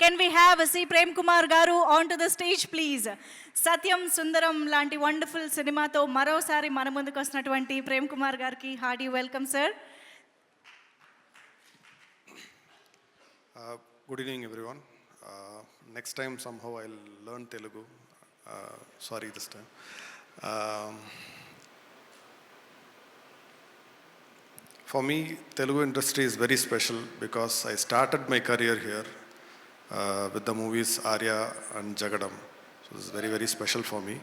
Can we have C. Prem Kumar Garu onto the stage, please? Satyam Sundaram లాంటి wonderful సినిమాతో మరోసారి మన ముందుకు వస్తున్నటువంటి ప్రేమ్ కుమార్ గారికి Hardy welcome sir. Good evening, everyone. Next time somehow I'll learn Telugu. Sorry this time. For me, Telugu industry is very special because I started my career here with the movies Arya and Jagadam. So this is very, very special for me.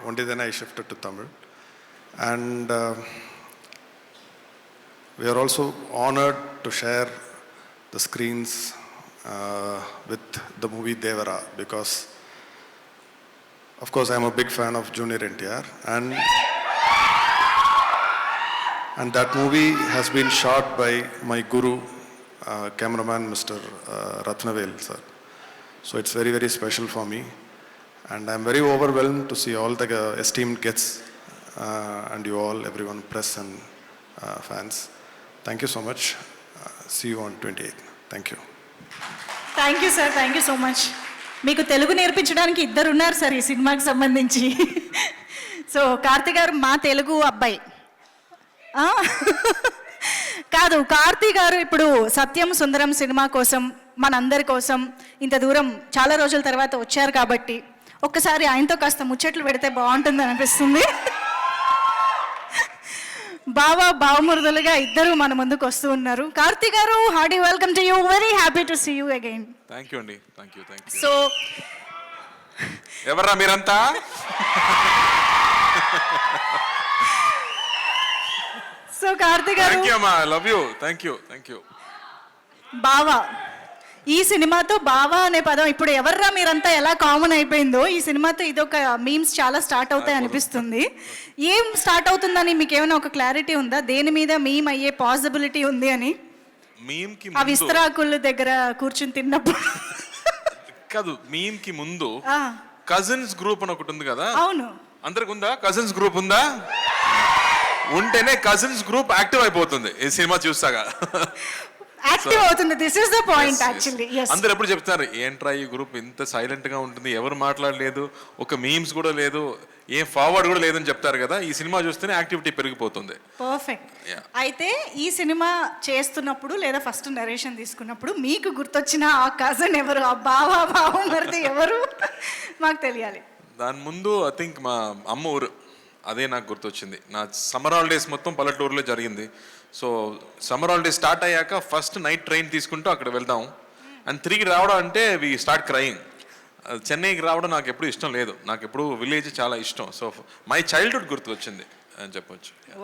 Only then I shifted to Tamil. And we are also honored to share the screens with the movie Devara because, of course, I'm a big fan of Junior NTR. And that movie has been shot by my guru, cameraman Mr. Ratnavel sir. So it's very, very special for me. And I'm very overwhelmed to see all the esteemed guests and you all, everyone, press and fans. Thank you so much. See you on 28th. Thank you. Thank you sir, thank you so much. మీకు తెలుగు నేర్పించడానికి ఇద్దరు ఉన్నారు sir ఈ సినిమాకి సంబంధించి. So Karthi గారు మా తెలుగు అబ్బాయి కాదు, కార్తీ గారు ఇప్పుడు సత్యం సుందరం సినిమా కోసం మనందరి కోసం ఇంత దూరం చాలా రోజుల తర్వాత వచ్చారు కాబట్టి ఒక్కసారి ఆయనతో కాస్త ముచ్చట్లు పెడితే బాగుంటుంది అనిపిస్తుంది. బావమరుదులుగా ఇద్దరు మన ముందుకు వస్తూ ఉన్నారు. Karthi garu, hearty welcome to you. Very happy to see you again. Thank you అండి, థ్యాంక్ యూ. సో ఎవర్రా మీరంతా? సో కార్తీ గారు, థ్యాంక్ యూ అమ్మా, I love you. Thank you. బావా, ఈ సినిమాతో బావా అనే పదం ఇప్పుడు ఎవర్రా మీరంతా ఎలా కామన్ అయిపోయిందో ఈ సినిమాతో ఇదొక మీమ్స్ చాలా స్టార్ట్ అవుతాయి అనిపిస్తుంది. ఏం స్టార్ట్ అవుతుందని మీకు ఏమైనా ఒక క్లారిటీ ఉందా? దేని మీద మీమ్ అయ్యే పాసిబిలిటీ ఉంది అని? మీమ్ కి ఆ విస్తరాకుల దగ్గర కూర్చుని తిన్నప్పుడు కాదు, మీమ్ కి ముందు కజిన్స్ గ్రూప్ అని ఒకటి ఉంది కదా. అవును, అందరికి ఉందా? కజిన్స్ గ్రూప్ ఉందా? ఉంటేనే కజిన్స్ గ్రూప్ యాక్టివ్ అయిపోతుంది ఈ సినిమా చూస్తాగా. యాక్టివ్ అవుతుంది. This is the point actually. అందరు ఎప్పుడు చెప్తారు, ఏంట్రా ఈ గ్రూప్ ఇంత సైలెంట్ గా ఉంటుంది, ఎవరు మాట్లాడలేదు, ఒక మీమ్స్ కూడా లేదు, ఏం ఫార్వర్డ్ కూడా లేదని చెప్తారు కదా. ఈ సినిమా చూస్తేనే యాక్టివిటీ పెరిగిపోతుంది. పర్ఫెక్ట్. అయితే ఈ సినిమా చేస్తున్నప్పుడు లేదా ఫస్ట్ నరేషన్ తీసుకున్నప్పుడు మీకు గుర్తొచ్చిన ఆ కజన్ ఎవరు, ఆ బావమరిది ఎవరు మాకు తెలియాలి. దాని ముందు ఐ థింక్ మా అమ్మ ఊరు, అదే నాకు గుర్తొచ్చింది. నా సమ్మర్ హాలిడేస్ మొత్తం పల్లెటూరులో జరిగింది. సో సమ్మర్ హాలిడేస్ స్టార్ట్ అయ్యాక ఫస్ట్ నైట్ ట్రైన్ తీసుకుంటూ అక్కడ వెళ్దాం అండ్ తిరిగి రావడం అంటే వి స్టార్ట్ క్రయింగ్. చెన్నైకి రావడం నాకు ఎప్పుడు ఇష్టం లేదు, నాకు ఎప్పుడు విలేజ్ చాలా ఇష్టం. సో మై చైల్డ్హుడ్ గుర్తుకొచ్చింది అని చెప్పొచ్చు.